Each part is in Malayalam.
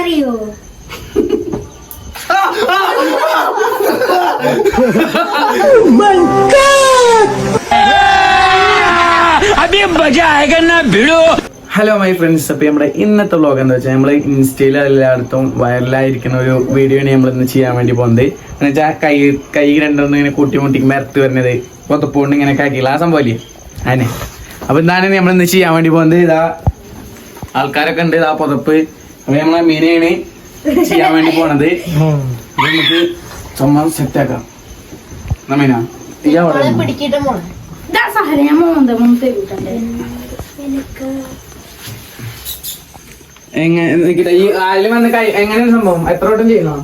അറിയോ? ഹലോ മൈ ഫ്രണ്ട്സ്, അപ്പൊ നമ്മുടെ ഇന്നത്തെ വ്ലോഗ് എന്താ വെച്ചാൽ നമ്മള് ഇൻസ്റ്റയിൽ എല്ലായിടത്തും വൈറലായിരിക്കുന്ന ഒരു വീഡിയോ ആണ് നമ്മൾ ഇന്ന് ചെയ്യാൻ വേണ്ടി പോകുന്നത്. എന്ന് വെച്ചാൽ കൈ രണ്ടൊന്നും ഇങ്ങനെ കൂട്ടിമുട്ടി മരത്ത് വരുന്നത് പൊതപ്പുകൊണ്ട് ഇങ്ങനെ കാക്കില്ല ആ സംഭവല്ലേ അതിനെ. അപ്പൊ എന്താണ് നമ്മൾ ഇന്ന് ചെയ്യാൻ വേണ്ടി പോകുന്നത്? ഇതാ ആൾക്കാരൊക്കെ ഉണ്ട്, ഇതാ പൊതപ്പ്. അപ്പൊ നമ്മളെ മീനെയാണ് ചെയ്യാൻ വേണ്ടി പോണത്. നമുക്ക് ചുമ്മാ സെറ്റാക്കാം. മീന എങ്ങനെ ഈ ആയാലും വന്ന് എങ്ങനെയാണ് സംഭവം? എത്ര വട്ടം ചെയ്യണോ?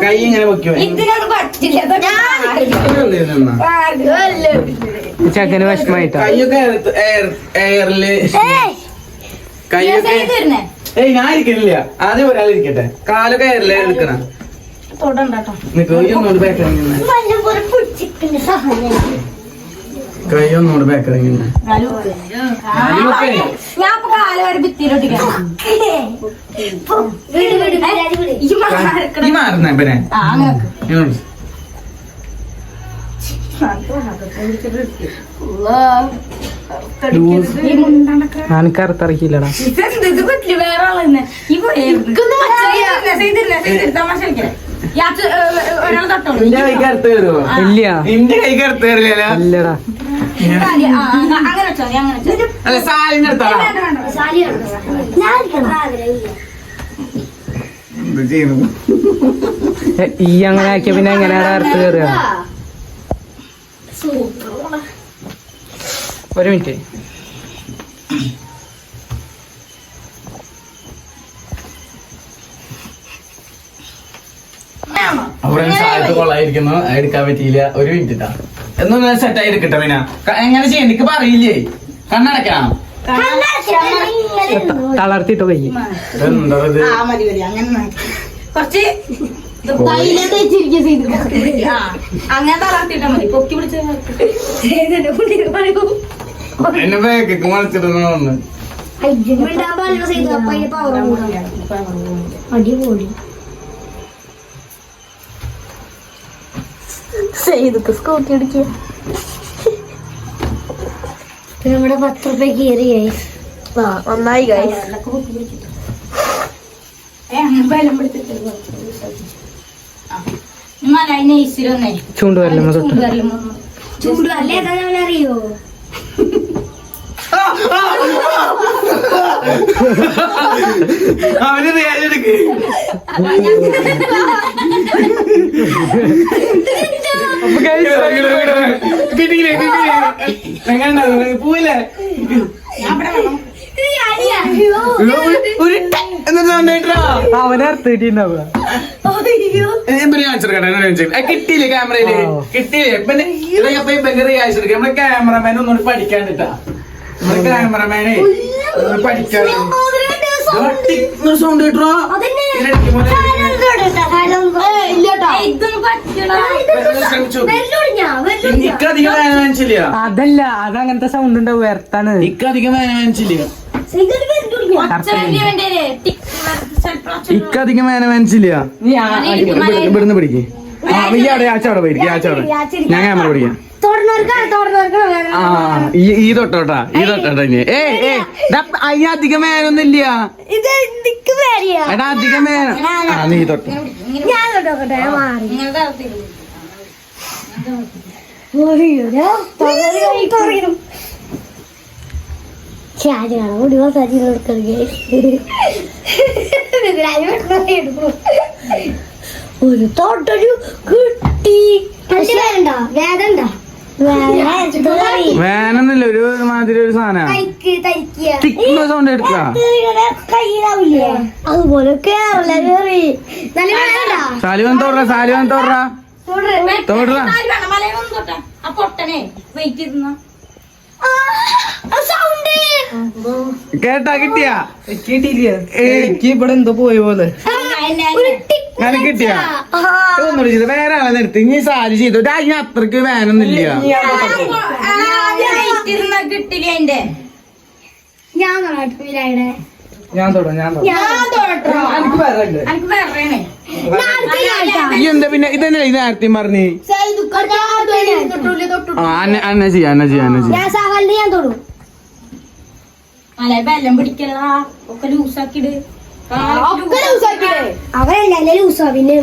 കൈ ഇങ്ങനെ വെക്കോ? ചക്കന് വിഷമായിട്ടാ കൈയൊക്കെ എയറില് കൈയൊക്കെ ഞാൻ ഇരിക്കണില്ല. ആദ്യം ഒരാളിരിക്കട്ടെ. കാലൊക്കെ എയറില് എടുക്കണം. കൈയൊന്നോട് ബാക്കറിങ് മാറുന്ന പിന്നെ എനിക്കറുത്തറിയില്ലടാ. ഇന്റെ കൈക്ക് അടുത്ത് കയറില്ലടാ. അല്ല സാലിന്റെ അടുത്താ ഈ അങ്ങനെ ആക്കിയ പിന്നെ എങ്ങനെയാണ് അടുത്ത് കയറുക? ഒരു മിനിറ്റ്. അവിടെ സാധനത്ത് കൊള്ളായിരിക്കുന്നു, എടുക്കാൻ പറ്റിയില്ല. ഒരു മിനിറ്റ് ഇട്ടാ എന്നൊന്ന് സെറ്റ് ആയിരിക്കട്ടെ. പിന്നെ എങ്ങനെ ചെയ്യാൻ എനിക്ക് പറയില്ലേ? കണ്ണടക്കണം, തളർത്തിട്ടോ കൈ. എന്താ ഇത്? അങ്ങനെ തളർത്തിട്ടാ മതി. പൊക്കി പിടിച്ച് എന്നെ ബാക്കൊക്കെ മണിച്ചിട്ടുണ്ടോ? അടിപൊളി സ്കൂട്ടി അടിക്കുക. നമ്മുടെ 10 രൂപ കയറി ഒന്നായി ചൂണ്ടുവരലും ചൂടല്ലേ അറിയോ? അവന് എടുക്ക്. പോയില്ലേ? അവനർത്ത് കിട്ടിണ്ടാവുക. കിട്ടിയില്ലേ? ക്യാമറയില് കിട്ടിയില്ലേ? പിന്നെ നമ്മളെ ക്യാമറമാൻ ഒന്നുകൂടി പഠിക്കാണ്ടിട്ടാ. നമ്മളെ ക്യാമറമാനെ പഠിക്കാൻ സൗണ്ട് കിട്ടോ? ഇക്കധികം വേന വാങ്ങിച്ചില്ല. അതല്ല, അതങ്ങനത്തെ സൗണ്ട് ഉണ്ടാവും വേർത്താണ്. ഇക്കധികം വേന വാങ്ങിച്ചില്ല. ഇക്കധികം വേന വാങ്ങിച്ചില്ല. ഇവിടുന്ന് പിടിക്കേ. ഈ അവിടെ ആച്ചവിടെ പോയിരിക്കും. ആച്ചവിടെ ഞാൻ ക്യാമറ പിടിക്കാം. ഈ തൊട്ടോട്ടാ, ഈ തൊട്ടോട്ടാ. അതിന് അധികം വേനൊന്നും ഇല്ല. എടാ അധികം വേന. നീ തൊട്ടോ. ഒരു തോട്ടൊരു കിട്ടി. വേനൊന്നുമില്ല, ഒരു മാതിരി ഒരു സാധനം സൗണ്ട് എടുക്ക. അതുപോലെ സാലിവൻ തോറ, സാലിവൻ തോറ തോറ. കേട്ടാ? കിട്ടിയാ? കിട്ടിയില്ല. എനിക്ക് ഇവിടെ എന്തോ പോയ പോലെ. ഞാൻ കിട്ടിയ ഒന്നുകൂടി ചെയ്ത് വേറെ ആളെ നിർത്തി ഇനി സാരി ചെയ്തു അതിന് അത്രക്ക് വേനൊന്നും ഇല്ല കിട്ടില്ല എന്റെ ഞാൻ തൊടും ഈ എന്താ പിന്നെ ഇതന്നെ ഇത് നേരത്തെ പറഞ്ഞേ അന്ന ചെയ്യാ അല്ലെ വെള്ളം പിടിക്കലാ ഒക്കെ ലൂസാക്കിട് അവരല്ല ലൂസാ പിന്നെ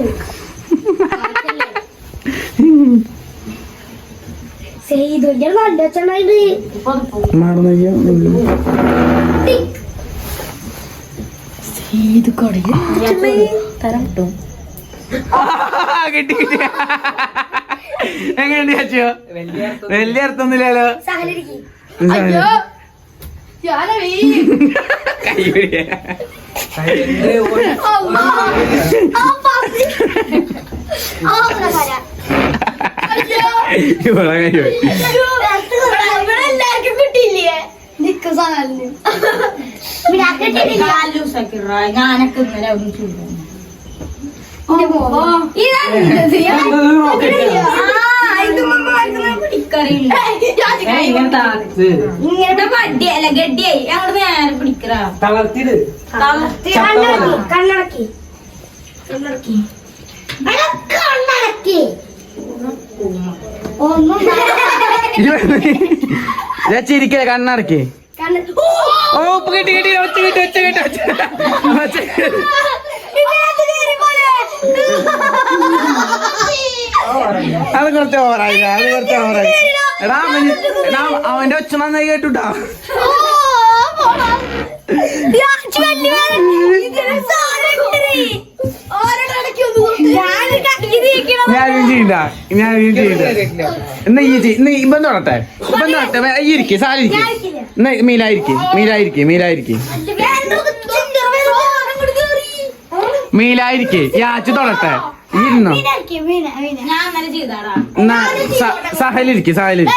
ചെയ്തൊരു നല്ല ചെന്നായത് കിട്ടി എങ്ങനെയുണ്ട് ചാച്ചോ വലിയ അർത്ഥമൊന്നുമില്ലല്ലോ ഞാനൊക്കെ ഇന്നലെ അവിടെ ചൂടാ ഇങ്ങനത്തെ മടിയല്ല ഗഡിയായി ഞങ്ങള് നേരെ പിടിക്കറാ തളർത്തിട് കണ്ണടക്കി ഒന്നും ചിരിക്കേ കണ്ണടക്കേ ഓ കിട്ടി അത് കുറച്ച് ഓവറായി എടാ അവന്റെ ഒച്ച നന്നായി കേട്ടുട്ടാ ഞാനും ചെയ്യില്ല എന്നാ ഇപ്പം തൊടട്ടെ ഈ ഇരിക്കേ സാലിരിക്കേ എന്നാ മീലായിരിക്കേ യാച്ച് തൊടട്ടെ ഇരുന്നോ ഞാൻ ഇന്നലെ ചെയ്താടാ എന്നാ സഹലിരിക്കേ സാഹലിന്ന്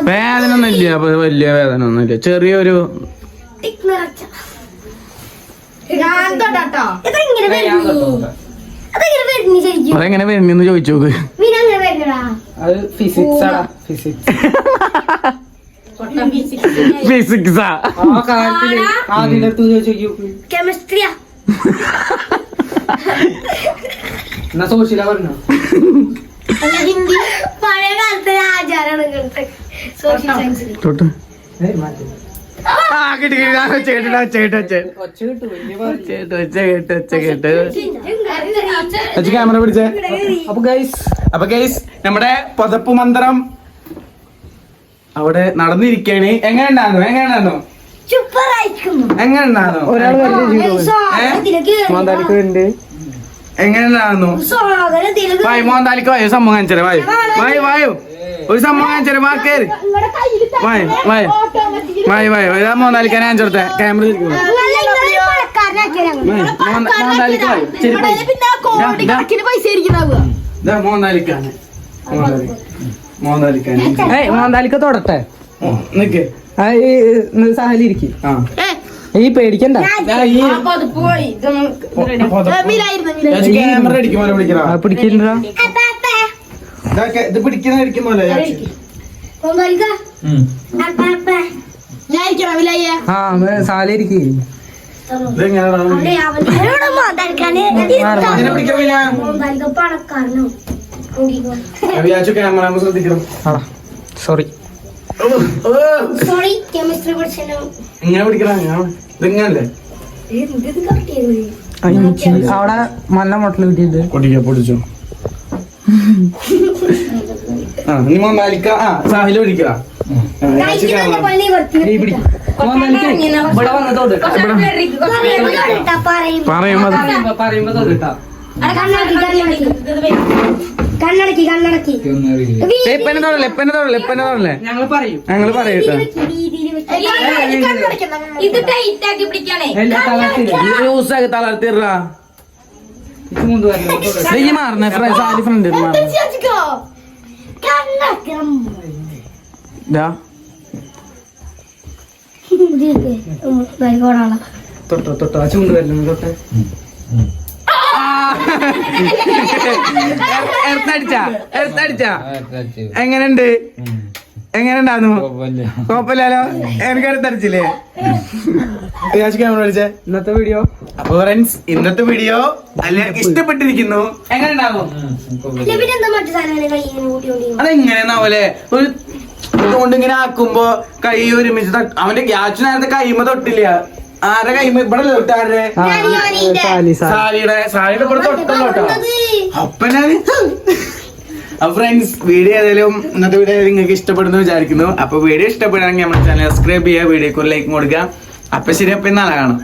വേദന ഒന്നുമില്ല വലിയ വേദന ഒന്നുമില്ല ചെറിയൊരു അതെങ്ങനെ വരുന്നെന്ന് ചോദിച്ചു നോക്ക് അത് ഫിസിക്സാ ഫിസിക്സാ ആ കാര്യത്തില് ആദ്യം അടുത്ത് ചോദിച്ചു കെമിസ്ട്രിയാ എന്നാ സോഷ്യലാ പറഞ്ഞോ ഹിന്ദി പഴയ കാലത്തെ ആചാരാണ് സോഷ്യൽ സയൻസിൽ തൊട്ട് മാറ്റി ക്യാമറ പിടിച്ചേ. അപ്പൊ ഗൈസ് നമ്മുടെ പതപ്പ് മന്ത്രം അവിടെ നടന്നിരിക്കാണ്. എങ്ങനെയുണ്ടായിരുന്നു ഒരാൾ എങ്ങനെയുണ്ടായിരുന്നു വായു മോന്താലിക്ക് വായു സംഭവം കാണിച്ചേ വായു ഒരു സംഭവം കാണിച്ചേ മാർക്കേര് വായു ഇതാ മോന്താലിക്കാൻ കാണിച്ചോട്ടെ ക്യാമറ മോന്താലിക്കാണ് മോന്താലിക്ക തൊടട്ടെ നിക്ക് സഹലിരിക്കും ഈ പേടിക്കണ്ട ക്യാമറ അടിക്കുമോ പിടിക്കണ പിടിക്കില്ല ഇത് പിടിക്കുന്ന അടിക്കുമോലെ ആ സാലിരിക്കും ക്യാമറ ശ്രദ്ധിക്കണം. സോറി ഇങ്ങനെ പിടിക്കണം ഇതെങ്ങനല്ലേ അവിടെ നല്ല മുട്ടൽ കിട്ടിയത് പൊടിച്ചോ നീ മോന്താലിക്ക സാഹില് പിടിക്കുക ഞങ്ങൾ പറയും ഞങ്ങള് പറയട്ടോ ഇത് ടൈറ്റ് ആക്കി പിടിക്കണേ ലൂസാക്കി തളർത്തിടാ ഈ മാറുന്ന സാലി ഫ്രണ്ട് വെച്ചിക്കോ കണ്ണാക്കണം ഇതാ കോടാളാ തൊട്ടോ തൊട്ടോ ആ ചൂണ്ട് വരണം തൊട്ടെ എടുത്തടിച്ചാ എങ്ങനെയുണ്ട് എങ്ങനെയുണ്ടായിരുന്നു കുഴപ്പമില്ലല്ലോ എനിക്ക് എടുത്തടിച്ചില്ലേ ക്യാമറ വിളിച്ചേ. ഇന്നത്തെ വീഡിയോ അപ്പൊ ഫ്രണ്ട്സ് ഇന്നത്തെ വീഡിയോ എല്ലാവർക്കും ഇഷ്ടപ്പെട്ടിരിക്കുന്നു. എങ്ങനെ ഉണ്ടാകും? പിന്നെന്താ മറ്റു സാധനങ്ങൾ കയ്യിൽ കൂട്ടി കൂട്ടി അതെങ്ങനെയാന്നാവല്ലേ ഒരു കൊണ്ട് ഇങ്ങനെ ആക്കുമ്പോ കൈ ഒരുമിച്ച് അവന്റെ ഗ്യാസ് നേരത്തെ കൈമ തൊട്ടില്ല. ആരെ കൈമ ഇവിടെ തൊട്ടാരെ സാലിയുടെ ഇവിടെ തൊട്ടല്ലോ കേട്ടോ. അപ്പൊ ഞാൻ ഫ്രണ്ട്സ് വീഡിയോ ഏതായാലും ഇന്നത്തെ വീഡിയോ നിങ്ങൾക്ക് ഇഷ്ടപ്പെടുന്നു വിചാരിക്കുന്നു. അപ്പൊ വീഡിയോ ഇഷ്ടപ്പെടുകയാണെങ്കിൽ നമ്മുടെ ചാനൽ സബ്സ്ക്രൈബ് ചെയ്യുക, വീഡിയോക്ക് ഒരു ലൈക്ക് കൊടുക്കുക. അപ്പൊ ശരി, അപ്പൊ ഇന്നാളെ കാണാം.